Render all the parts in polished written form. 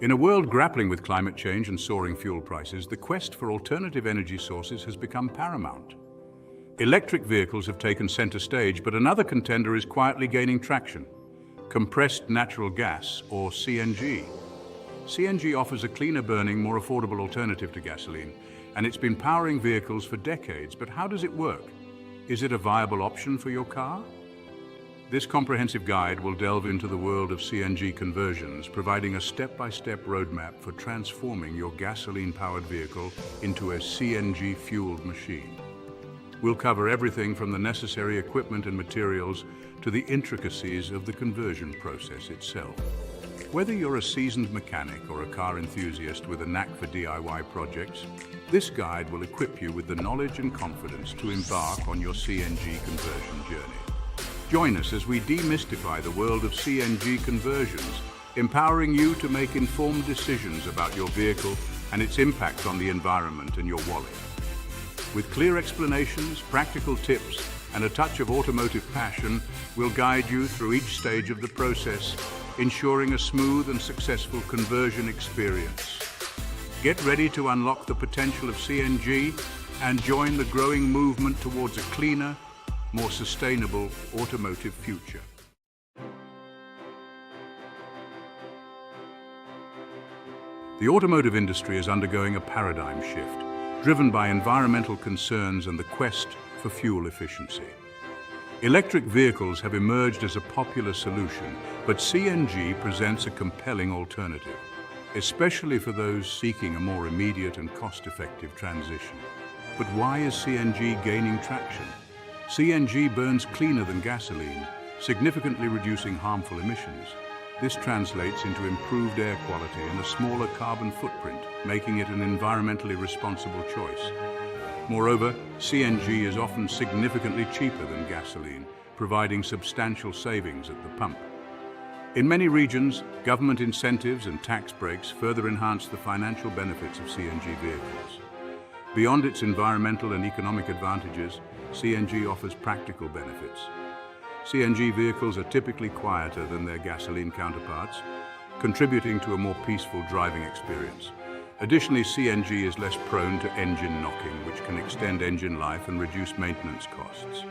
In a world grappling with climate change and soaring fuel prices, the quest for alternative energy sources has become paramount. Electric vehicles have taken center stage, but another contender is quietly gaining traction: compressed natural gas, or CNG. CNG offers a cleaner burning, more affordable alternative to gasoline, and it's been powering vehicles for decades. But how does it work? Is it a viable option for your car? This comprehensive guide will delve into the world of CNG conversions, providing a step-by-step roadmap for transforming your gasoline-powered vehicle into a CNG-fueled machine. We'll cover everything from the necessary equipment and materials to the intricacies of the conversion process itself. Whether you're a seasoned mechanic or a car enthusiast with a knack for DIY projects, this guide will equip you with the knowledge and confidence to embark on your CNG conversion journey. Join us as we demystify the world of CNG conversions, empowering you to make informed decisions about your vehicle and its impact on the environment and your wallet. With clear explanations, practical tips, and a touch of automotive passion, we'll guide you through each stage of the process, ensuring a smooth and successful conversion experience. Get ready to unlock the potential of CNG and join the growing movement towards a cleaner, more sustainable automotive future. The automotive industry is undergoing a paradigm shift, driven by environmental concerns and the quest for fuel efficiency. Electric vehicles have emerged as a popular solution, but CNG presents a compelling alternative, especially for those seeking a more immediate and cost-effective transition. But why is CNG gaining traction? CNG burns cleaner than gasoline, significantly reducing harmful emissions. This translates into improved air quality and a smaller carbon footprint, making it an environmentally responsible choice. Moreover, CNG is often significantly cheaper than gasoline, providing substantial savings at the pump. In many regions, government incentives and tax breaks further enhance the financial benefits of CNG vehicles. Beyond its environmental and economic advantages, CNG offers practical benefits. CNG vehicles are typically quieter than their gasoline counterparts, contributing to a more peaceful driving experience. Additionally, CNG is less prone to engine knocking, which can extend engine life and reduce maintenance costs.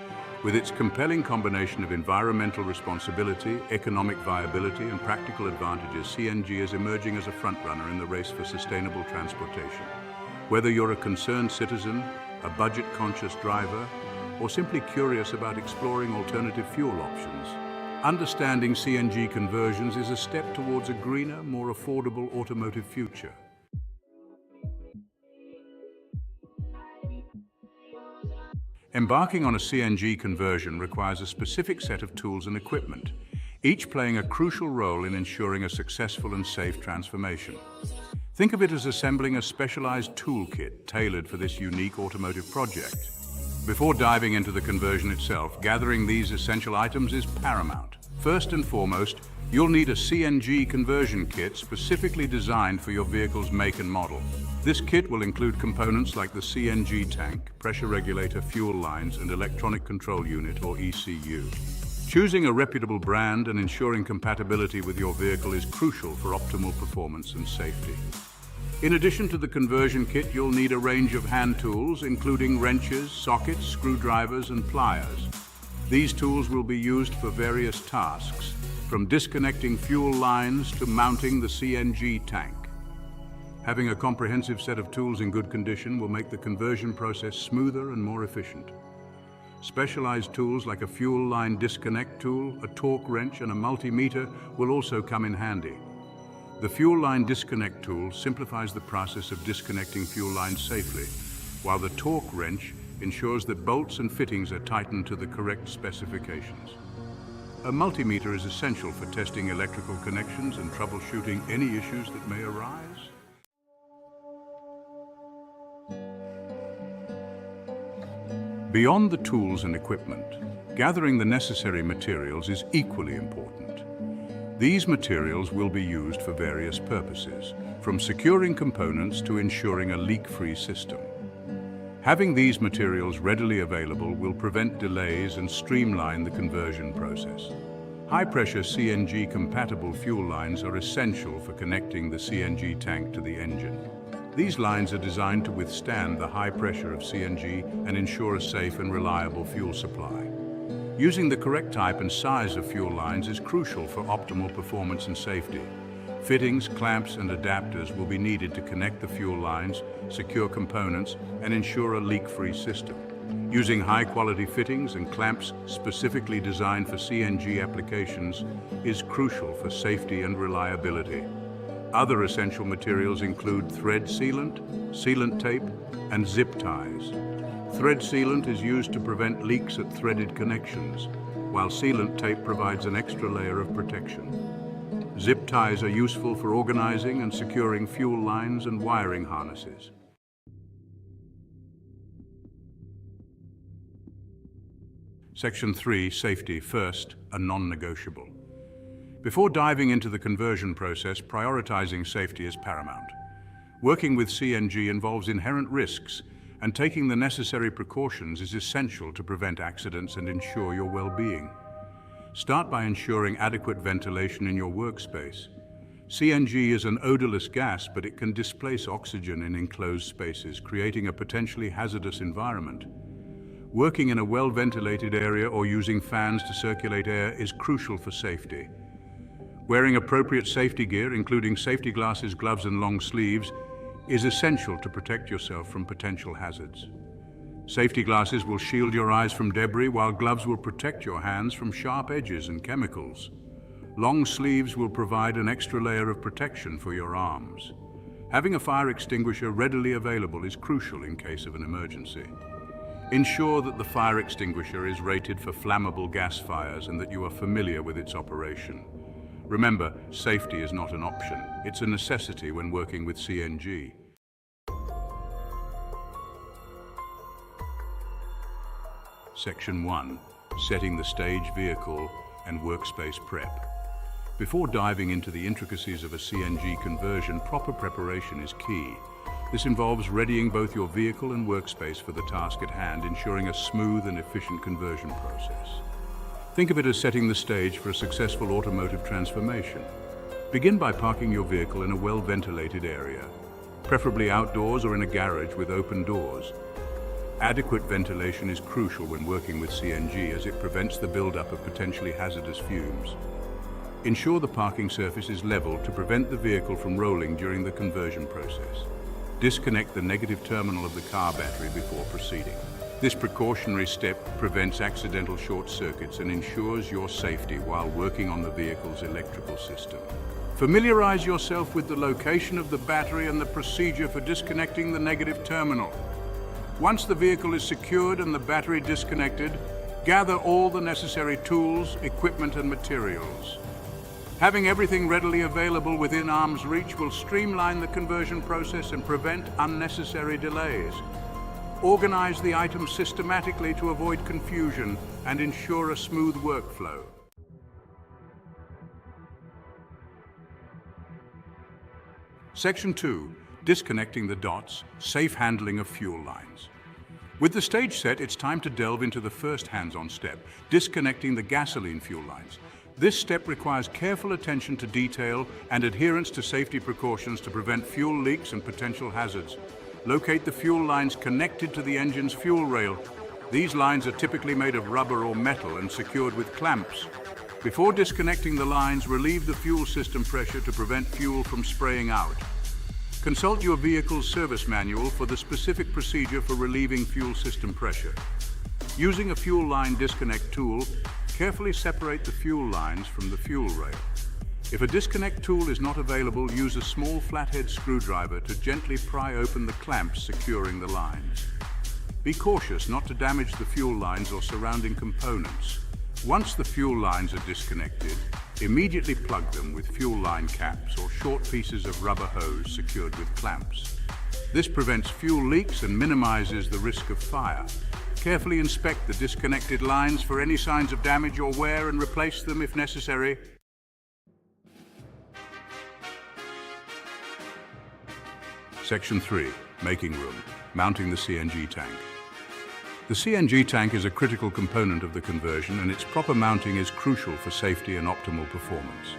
With its compelling combination of environmental responsibility, economic viability, and practical advantages, CNG is emerging as a frontrunner in the race for sustainable transportation. Whether you're a concerned citizen, a budget-conscious driver, or simply curious about exploring alternative fuel options, understanding CNG conversions is a step towards a greener, more affordable automotive future. Embarking on a CNG conversion requires a specific set of tools and equipment, each playing a crucial role in ensuring a successful and safe transformation. Think of it as assembling a specialized toolkit tailored for this unique automotive project. Before diving into the conversion itself, gathering these essential items is paramount. First and foremost, you'll need a CNG conversion kit specifically designed for your vehicle's make and model. This kit will include components like the CNG tank, pressure regulator, fuel lines, and electronic control unit, or ECU. Choosing a reputable brand and ensuring compatibility with your vehicle is crucial for optimal performance and safety. In addition to the conversion kit, you'll need a range of hand tools, including wrenches, sockets, screwdrivers, and pliers. These tools will be used for various tasks, from disconnecting fuel lines to mounting the CNG tank. Having a comprehensive set of tools in good condition will make the conversion process smoother and more efficient. Specialized tools like a fuel line disconnect tool, a torque wrench, and a multimeter will also come in handy. The fuel line disconnect tool simplifies the process of disconnecting fuel lines safely, while the torque wrench ensures that bolts and fittings are tightened to the correct specifications. A multimeter is essential for testing electrical connections and troubleshooting any issues that may arise. Beyond the tools and equipment, gathering the necessary materials is equally important. These materials will be used for various purposes, from securing components to ensuring a leak-free system. Having these materials readily available will prevent delays and streamline the conversion process. High-pressure CNG-compatible fuel lines are essential for connecting the CNG tank to the engine. These lines are designed to withstand the high pressure of CNG and ensure a safe and reliable fuel supply. Using the correct type and size of fuel lines is crucial for optimal performance and safety. Fittings, clamps, and adapters will be needed to connect the fuel lines, secure components, and ensure a leak-free system. Using high-quality fittings and clamps specifically designed for CNG applications is crucial for safety and reliability. Other essential materials include thread sealant, sealant tape, and zip ties. Thread sealant is used to prevent leaks at threaded connections, while sealant tape provides an extra layer of protection. Zip ties are useful for organizing and securing fuel lines and wiring harnesses. Section 3, Safety First, a non-negotiable. Before diving into the conversion process, prioritizing safety is paramount. Working with CNG involves inherent risks, and taking the necessary precautions is essential to prevent accidents and ensure your well-being. Start by ensuring adequate ventilation in your workspace. CNG is an odorless gas, but it can displace oxygen in enclosed spaces, creating a potentially hazardous environment. Working in a well-ventilated area or using fans to circulate air is crucial for safety. Wearing appropriate safety gear, including safety glasses, gloves, and long sleeves, is essential to protect yourself from potential hazards. Safety glasses will shield your eyes from debris, while gloves will protect your hands from sharp edges and chemicals. Long sleeves will provide an extra layer of protection for your arms. Having a fire extinguisher readily available is crucial in case of an emergency. Ensure that the fire extinguisher is rated for flammable gas fires and that you are familiar with its operation. Remember, safety is not an option. It's a necessity when working with CNG. Section 1. Setting the stage, vehicle, and workspace prep. Before diving into the intricacies of a CNG conversion, proper preparation is key. This involves readying both your vehicle and workspace for the task at hand, ensuring a smooth and efficient conversion process. Think of it as setting the stage for a successful automotive transformation. Begin by parking your vehicle in a well-ventilated area, preferably outdoors or in a garage with open doors. Adequate ventilation is crucial when working with CNG as it prevents the buildup of potentially hazardous fumes. Ensure the parking surface is level to prevent the vehicle from rolling during the conversion process. Disconnect the negative terminal of the car battery before proceeding. This precautionary step prevents accidental short circuits and ensures your safety while working on the vehicle's electrical system. Familiarize yourself with the location of the battery and the procedure for disconnecting the negative terminal. Once the vehicle is secured and the battery disconnected, gather all the necessary tools, equipment, and materials. Having everything readily available within arm's reach will streamline the conversion process and prevent unnecessary delays. Organize the items systematically to avoid confusion and ensure a smooth workflow. Section 2. Disconnecting the dots, safe handling of fuel lines. With the stage set, it's time to delve into the first hands-on step, disconnecting the gasoline fuel lines. This step requires careful attention to detail and adherence to safety precautions to prevent fuel leaks and potential hazards. Locate the fuel lines connected to the engine's fuel rail. These lines are typically made of rubber or metal and secured with clamps. Before disconnecting the lines, relieve the fuel system pressure to prevent fuel from spraying out. Consult your vehicle's service manual for the specific procedure for relieving fuel system pressure. Using a fuel line disconnect tool, carefully separate the fuel lines from the fuel rail. If a disconnect tool is not available, use a small flathead screwdriver to gently pry open the clamps securing the lines. Be cautious not to damage the fuel lines or surrounding components. Once the fuel lines are disconnected, immediately plug them with fuel line caps or short pieces of rubber hose secured with clamps. This prevents fuel leaks and minimizes the risk of fire. Carefully inspect the disconnected lines for any signs of damage or wear and replace them if necessary. Section 3. Making room. Mounting the CNG tank. The CNG tank is a critical component of the conversion, and its proper mounting is crucial for safety and optimal performance.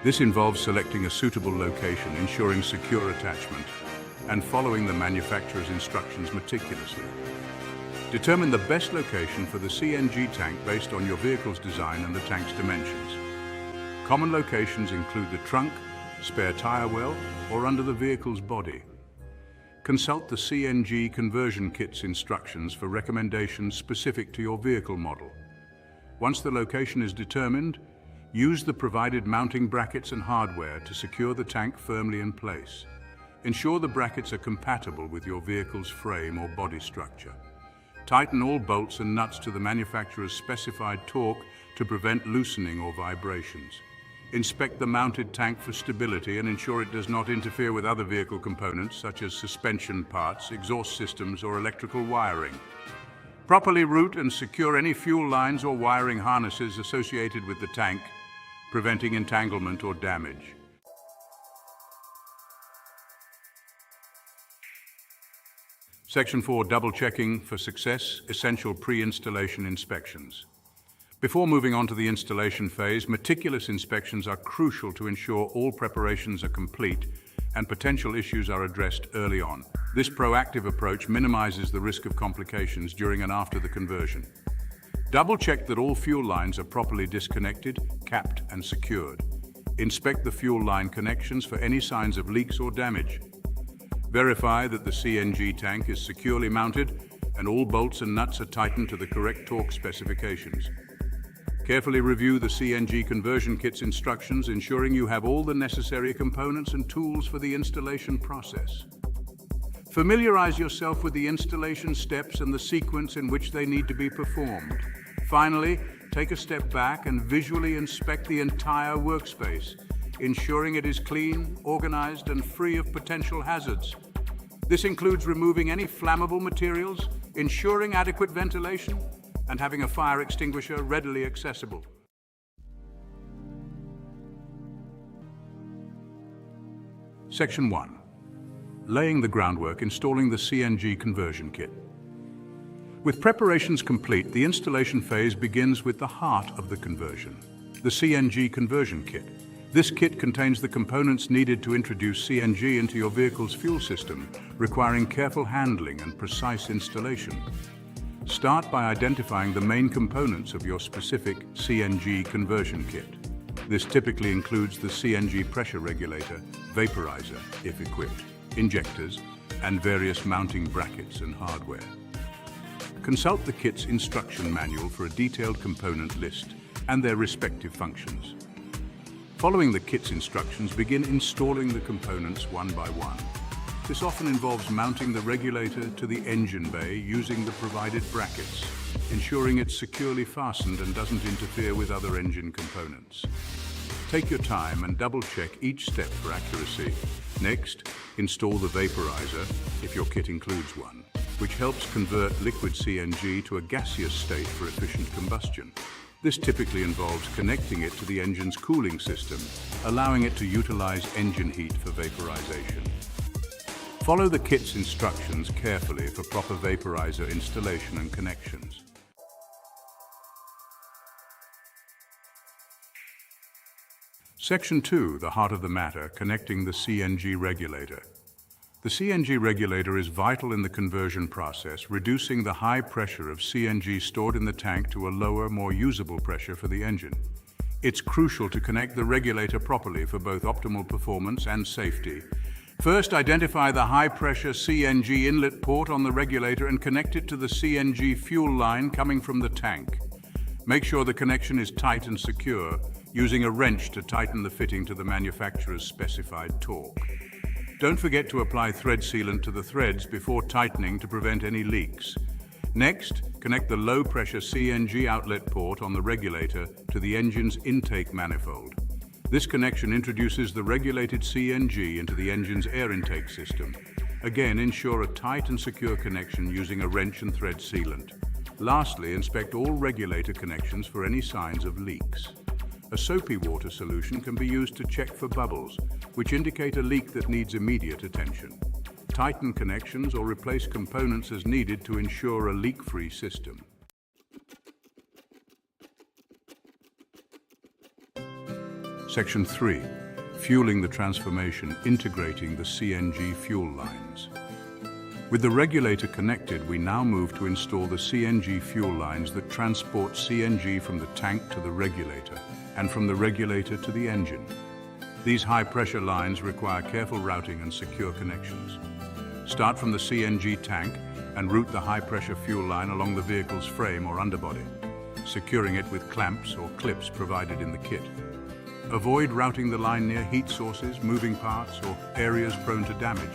This involves selecting a suitable location, ensuring secure attachment, and following the manufacturer's instructions meticulously. Determine the best location for the CNG tank based on your vehicle's design and the tank's dimensions. Common locations include the trunk, spare tire well, or under the vehicle's body. Consult the CNG conversion kit's instructions for recommendations specific to your vehicle model. Once the location is determined, use the provided mounting brackets and hardware to secure the tank firmly in place. Ensure the brackets are compatible with your vehicle's frame or body structure. Tighten all bolts and nuts to the manufacturer's specified torque to prevent loosening or vibrations. Inspect the mounted tank for stability and ensure it does not interfere with other vehicle components such as suspension parts, exhaust systems, or electrical wiring. Properly route and secure any fuel lines or wiring harnesses associated with the tank, preventing entanglement or damage. Section 4. Double-checking for success, essential pre-installation inspections. Before moving on to the installation phase, meticulous inspections are crucial to ensure all preparations are complete and potential issues are addressed early on. This proactive approach minimizes the risk of complications during and after the conversion. Double-check that all fuel lines are properly disconnected, capped, and secured. Inspect the fuel line connections for any signs of leaks or damage. Verify that the CNG tank is securely mounted and all bolts and nuts are tightened to the correct torque specifications. Carefully review the CNG conversion kit's instructions, ensuring you have all the necessary components and tools for the installation process. Familiarize yourself with the installation steps and the sequence in which they need to be performed. Finally, take a step back and visually inspect the entire workspace, ensuring it is clean, organized, and free of potential hazards. This includes removing any flammable materials, ensuring adequate ventilation, and having a fire extinguisher readily accessible. Section 1. Laying the groundwork, installing the CNG conversion kit. With preparations complete, the installation phase begins with the heart of the conversion, the CNG conversion kit. This kit contains the components needed to introduce CNG into your vehicle's fuel system, requiring careful handling and precise installation. Start by identifying the main components of your specific CNG conversion kit. This typically includes the CNG pressure regulator, vaporizer, if equipped, injectors, and various mounting brackets and hardware. Consult the kit's instruction manual for a detailed component list and their respective functions. Following the kit's instructions, begin installing the components one by one. This often involves mounting the regulator to the engine bay using the provided brackets, ensuring it's securely fastened and doesn't interfere with other engine components. Take your time and double-check each step for accuracy. Next, install the vaporizer, if your kit includes one, which helps convert liquid CNG to a gaseous state for efficient combustion. This typically involves connecting it to the engine's cooling system, allowing it to utilize engine heat for vaporization. Follow the kit's instructions carefully for proper vaporizer installation and connections. Section 2, the heart of the matter, connecting the CNG regulator. The CNG regulator is vital in the conversion process, reducing the high pressure of CNG stored in the tank to a lower, more usable pressure for the engine. It's crucial to connect the regulator properly for both optimal performance and safety. First, identify the high-pressure CNG inlet port on the regulator and connect it to the CNG fuel line coming from the tank. Make sure the connection is tight and secure, using a wrench to tighten the fitting to the manufacturer's specified torque. Don't forget to apply thread sealant to the threads before tightening to prevent any leaks. Next, connect the low-pressure CNG outlet port on the regulator to the engine's intake manifold. This connection introduces the regulated CNG into the engine's air intake system. Again, ensure a tight and secure connection using a wrench and thread sealant. Lastly, inspect all regulator connections for any signs of leaks. A soapy water solution can be used to check for bubbles, which indicate a leak that needs immediate attention. tighten connections or replace components as needed to ensure a leak-free system. Section 3. Fueling the transformation, integrating the CNG fuel lines. With the regulator connected, we now move to install the CNG fuel lines that transport CNG from the tank to the regulator and from the regulator to the engine. These high-pressure lines require careful routing and secure connections. Start from the CNG tank and route the high-pressure fuel line along the vehicle's frame or underbody, securing it with clamps or clips provided in the kit. Avoid routing the line near heat sources, moving parts, or areas prone to damage.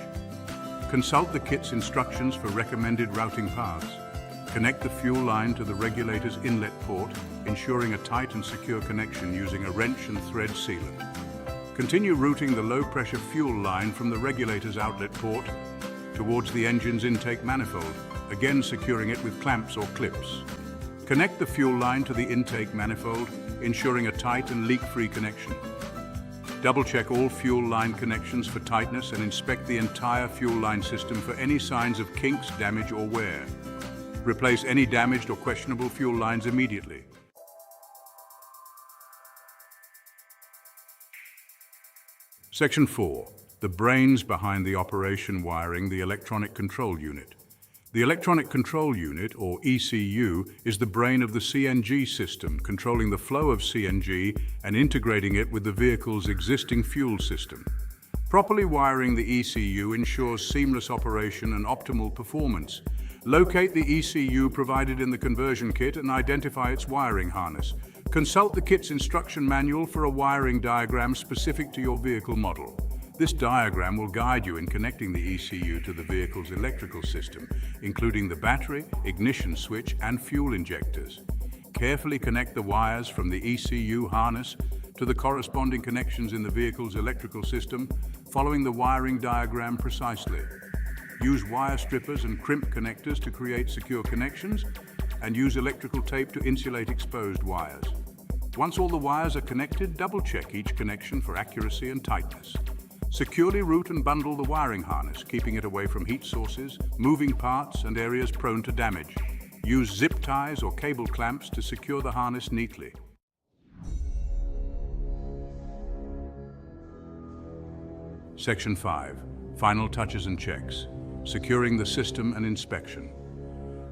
Consult the kit's instructions for recommended routing paths. Connect the fuel line to the regulator's inlet port, ensuring a tight and secure connection using a wrench and thread sealant. Continue routing the low-pressure fuel line from the regulator's outlet port towards the engine's intake manifold, again securing it with clamps or clips. Connect the fuel line to the intake manifold, ensuring a tight and leak-free connection. Double-check all fuel line connections for tightness and inspect the entire fuel line system for any signs of kinks, damage, or wear. Replace any damaged or questionable fuel lines immediately. Section 4. The brains behind the operation wiring, the electronic control unit. The electronic control unit, or ECU, is the brain of the CNG system, controlling the flow of CNG and integrating it with the vehicle's existing fuel system. Properly wiring the ECU ensures seamless operation and optimal performance. Locate the ECU provided in the conversion kit and identify its wiring harness. Consult the kit's instruction manual for a wiring diagram specific to your vehicle model. This diagram will guide you in connecting the ECU to the vehicle's electrical system, including the battery, ignition switch, and fuel injectors. Carefully connect the wires from the ECU harness to the corresponding connections in the vehicle's electrical system, following the wiring diagram precisely. Use wire strippers and crimp connectors to create secure connections, and use electrical tape to insulate exposed wires. Once all the wires are connected, double-check each connection for accuracy and tightness. Securely route and bundle the wiring harness, keeping it away from heat sources, moving parts, and areas prone to damage. Use zip ties or cable clamps to secure the harness neatly. Section 5. Final touches and checks. Securing the system and inspection.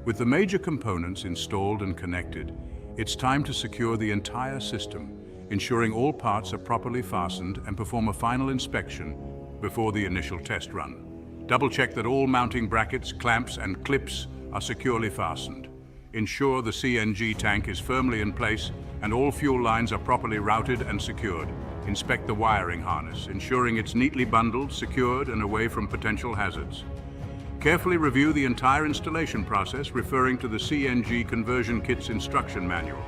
With the major components installed and connected, it's time to secure the entire system, ensuring all parts are properly fastened, and perform a final inspection before the initial test run. Double-check that all mounting brackets, clamps, and clips are securely fastened. Ensure the CNG tank is firmly in place and all fuel lines are properly routed and secured. Inspect the wiring harness, ensuring it's neatly bundled, secured, and away from potential hazards. Carefully review the entire installation process, referring to the CNG conversion kit's instruction manual.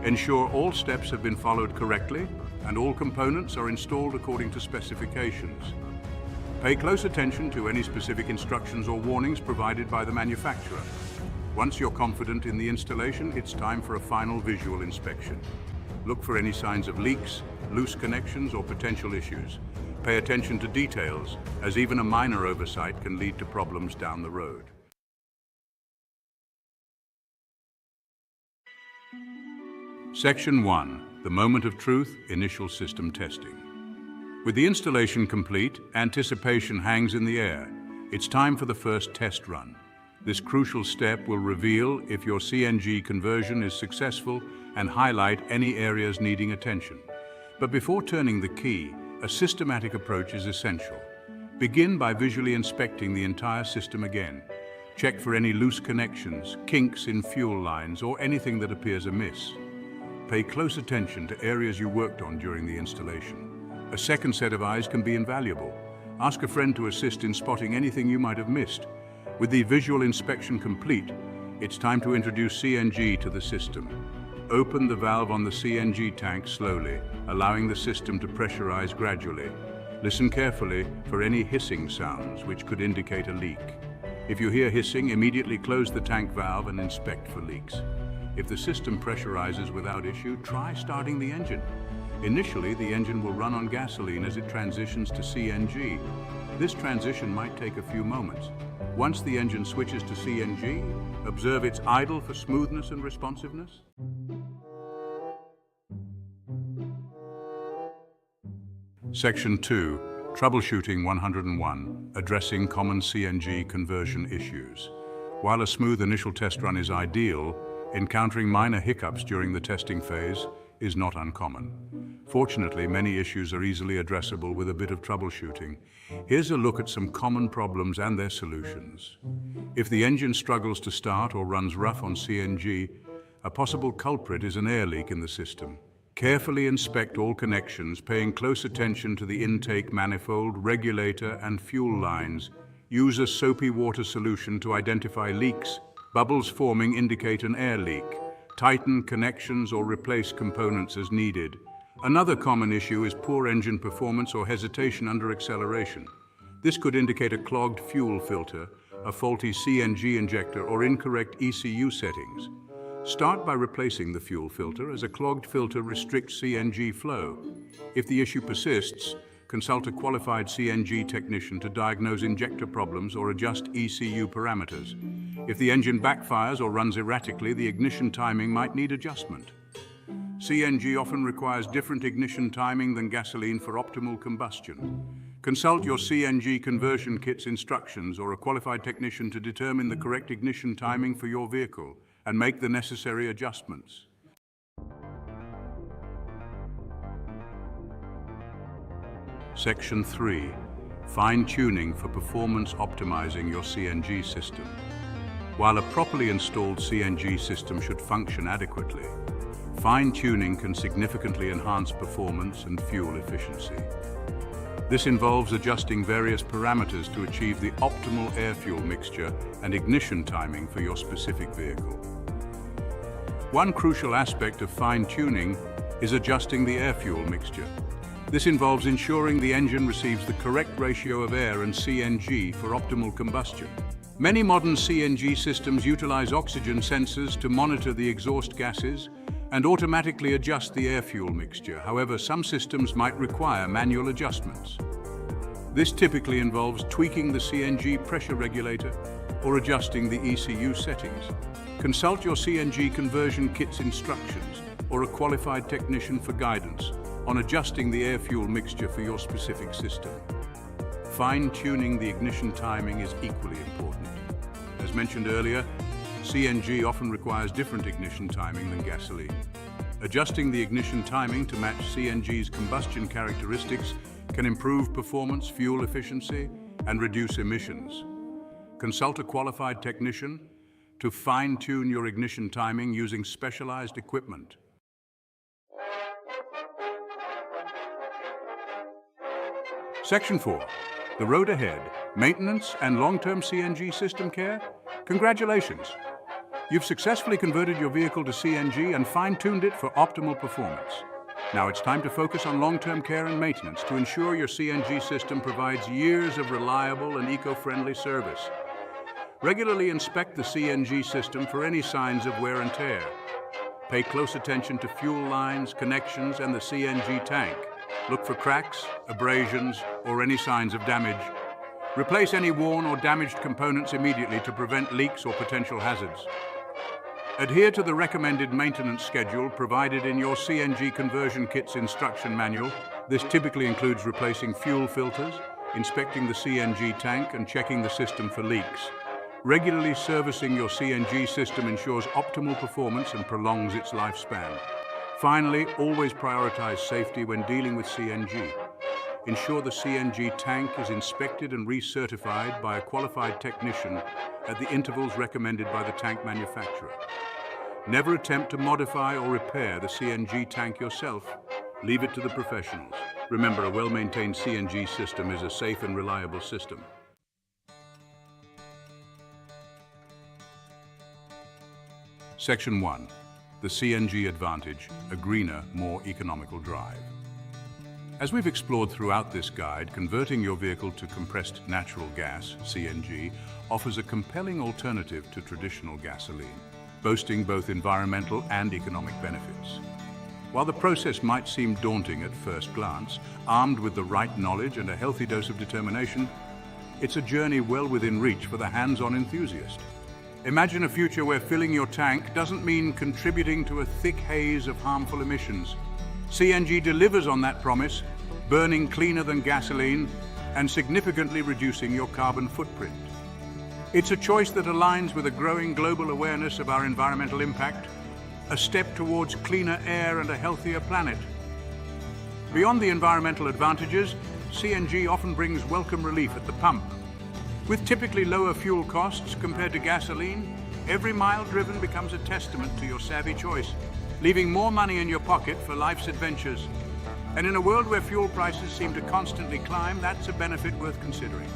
Ensure all steps have been followed correctly and all components are installed according to specifications. Pay close attention to any specific instructions or warnings provided by the manufacturer. Once you're confident in the installation, it's time for a final visual inspection. Look for any signs of leaks, loose connections, or potential issues. Pay attention to details, as even a minor oversight can lead to problems down the road. Section 1. The moment of truth, initial system testing. With the installation complete, anticipation hangs in the air. It's time for the first test run. This crucial step will reveal if your CNG conversion is successful and highlight any areas needing attention. But before turning the key, a systematic approach is essential. Begin by visually inspecting the entire system again. Check for any loose connections, kinks in fuel lines, or anything that appears amiss. Pay close attention to areas you worked on during the installation. A second set of eyes can be invaluable. Ask a friend to assist in spotting anything you might have missed. With the visual inspection complete, it's time to introduce CNG to the system. Open the valve on the CNG tank slowly, allowing the system to pressurize gradually. Listen carefully for any hissing sounds, which could indicate a leak. If you hear hissing, immediately close the tank valve and inspect for leaks. If the system pressurizes without issue, try starting the engine. Initially, the engine will run on gasoline as it transitions to CNG. This transition might take a few moments. Once the engine switches to CNG, observe its idle for smoothness and responsiveness. Section 2, Troubleshooting 101, Addressing Common CNG Conversion Issues. While a smooth initial test run is ideal, encountering minor hiccups during the testing phase is not uncommon. Fortunately, many issues are easily addressable with a bit of troubleshooting. Here's a look at some common problems and their solutions. If the engine struggles to start or runs rough on CNG, a possible culprit is an air leak in the system. Carefully inspect all connections, paying close attention to the intake manifold, regulator, and fuel lines. Use a soapy water solution to identify leaks. Bubbles forming indicate an air leak. Tighten connections or replace components as needed. Another common issue is poor engine performance or hesitation under acceleration. This could indicate a clogged fuel filter, a faulty CNG injector, or incorrect ECU settings. Start by replacing the fuel filter, as a clogged filter restricts CNG flow. If the issue persists, consult a qualified CNG technician to diagnose injector problems or adjust ECU parameters. If the engine backfires or runs erratically, the ignition timing might need adjustment. CNG often requires different ignition timing than gasoline for optimal combustion. Consult your CNG conversion kit's instructions or a qualified technician to determine the correct ignition timing for your vehicle and make the necessary adjustments. Section 3. Fine-tuning for performance optimizing your CNG system. While a properly installed CNG system should function adequately, fine-tuning can significantly enhance performance and fuel efficiency. This involves adjusting various parameters to achieve the optimal air-fuel mixture and ignition timing for your specific vehicle. One crucial aspect of fine-tuning is adjusting the air-fuel mixture. This involves ensuring the engine receives the correct ratio of air and CNG for optimal combustion. Many modern CNG systems utilize oxygen sensors to monitor the exhaust gases and automatically adjust the air-fuel mixture. However, some systems might require manual adjustments. This typically involves tweaking the CNG pressure regulator or adjusting the ECU settings. Consult your CNG conversion kit's instructions or a qualified technician for guidance on adjusting the air-fuel mixture for your specific system. Fine-tuning the ignition timing is equally important. As mentioned earlier, CNG often requires different ignition timing than gasoline. Adjusting the ignition timing to match CNG's combustion characteristics can improve performance, fuel efficiency, and reduce emissions. Consult a qualified technician to fine-tune your ignition timing using specialized equipment. Section 4. The road ahead, maintenance and long-term CNG system care. Congratulations! You've successfully converted your vehicle to CNG and fine-tuned it for optimal performance. Now it's time to focus on long-term care and maintenance to ensure your CNG system provides years of reliable and eco-friendly service. Regularly inspect the CNG system for any signs of wear and tear. Pay close attention to fuel lines, connections, and the CNG tank. Look for cracks, abrasions, or any signs of damage. Replace any worn or damaged components immediately to prevent leaks or potential hazards. Adhere to the recommended maintenance schedule provided in your CNG conversion kit's instruction manual. This typically includes replacing fuel filters, inspecting the CNG tank, and checking the system for leaks. Regularly servicing your CNG system ensures optimal performance and prolongs its lifespan. Finally, always prioritize safety when dealing with CNG. Ensure the CNG tank is inspected and recertified by a qualified technician at the intervals recommended by the tank manufacturer. Never attempt to modify or repair the CNG tank yourself. Leave it to the professionals. Remember, a well-maintained CNG system is a safe and reliable system. Section 1. The CNG advantage, a greener, more economical drive. As we've explored throughout this guide, converting your vehicle to compressed natural gas, CNG, offers a compelling alternative to traditional gasoline, boasting both environmental and economic benefits. While the process might seem daunting at first glance, armed with the right knowledge and a healthy dose of determination, it's a journey well within reach for the hands-on enthusiast. Imagine a future where filling your tank doesn't mean contributing to a thick haze of harmful emissions. CNG delivers on that promise, burning cleaner than gasoline and significantly reducing your carbon footprint. It's a choice that aligns with a growing global awareness of our environmental impact, a step towards cleaner air and a healthier planet. Beyond the environmental advantages, CNG often brings welcome relief at the pump. With typically lower fuel costs compared to gasoline, every mile driven becomes a testament to your savvy choice, leaving more money in your pocket for life's adventures. And in a world where fuel prices seem to constantly climb, that's a benefit worth considering.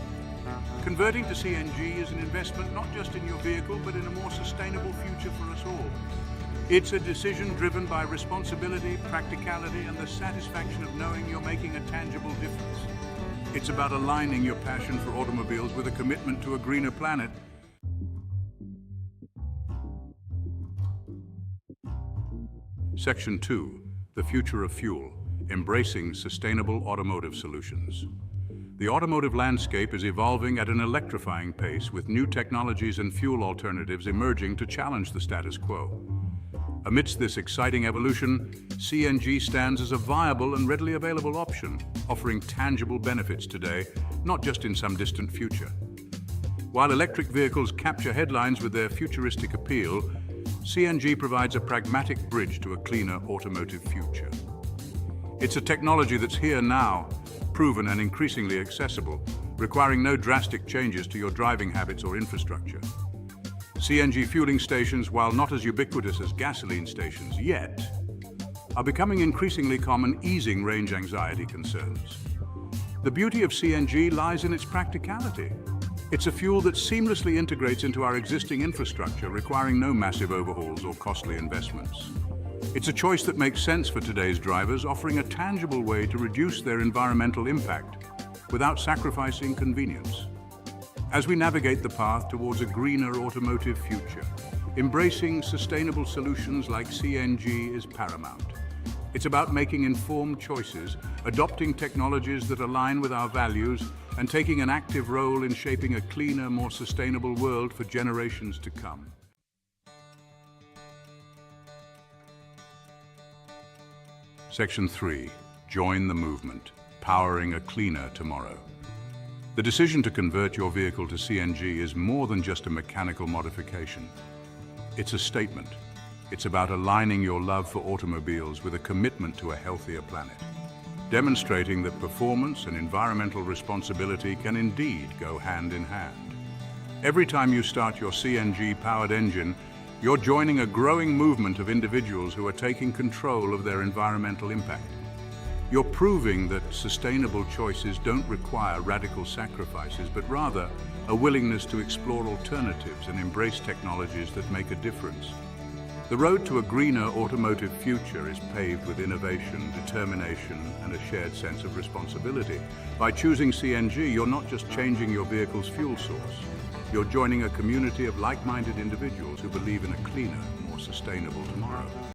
Converting to CNG is an investment not just in your vehicle, but in a more sustainable future for us all. It's a decision driven by responsibility, practicality, and the satisfaction of knowing you're making a tangible difference. It's about aligning your passion for automobiles with a commitment to a greener planet. Section 2, the future of fuel, embracing sustainable automotive solutions. The automotive landscape is evolving at an electrifying pace, with new technologies and fuel alternatives emerging to challenge the status quo. Amidst this exciting evolution, CNG stands as a viable and readily available option, offering tangible benefits today, not just in some distant future. While electric vehicles capture headlines with their futuristic appeal, CNG provides a pragmatic bridge to a cleaner automotive future. It's a technology that's here now, proven and increasingly accessible, requiring no drastic changes to your driving habits or infrastructure. CNG fueling stations, while not as ubiquitous as gasoline stations yet, are becoming increasingly common, easing range anxiety concerns. The beauty of CNG lies in its practicality. It's a fuel that seamlessly integrates into our existing infrastructure, requiring no massive overhauls or costly investments. It's a choice that makes sense for today's drivers, offering a tangible way to reduce their environmental impact without sacrificing convenience. As we navigate the path towards a greener automotive future, embracing sustainable solutions like CNG is paramount. It's about making informed choices, adopting technologies that align with our values, and taking an active role in shaping a cleaner, more sustainable world for generations to come. Section 3. Join the movement, powering a cleaner tomorrow. The decision to convert your vehicle to CNG is more than just a mechanical modification. It's a statement. It's about aligning your love for automobiles with a commitment to a healthier planet, demonstrating that performance and environmental responsibility can indeed go hand in hand. Every time you start your CNG-powered engine, you're joining a growing movement of individuals who are taking control of their environmental impact. You're proving that sustainable choices don't require radical sacrifices, but rather a willingness to explore alternatives and embrace technologies that make a difference. The road to a greener automotive future is paved with innovation, determination, and a shared sense of responsibility. By choosing CNG, you're not just changing your vehicle's fuel source. You're joining a community of like-minded individuals who believe in a cleaner, more sustainable tomorrow.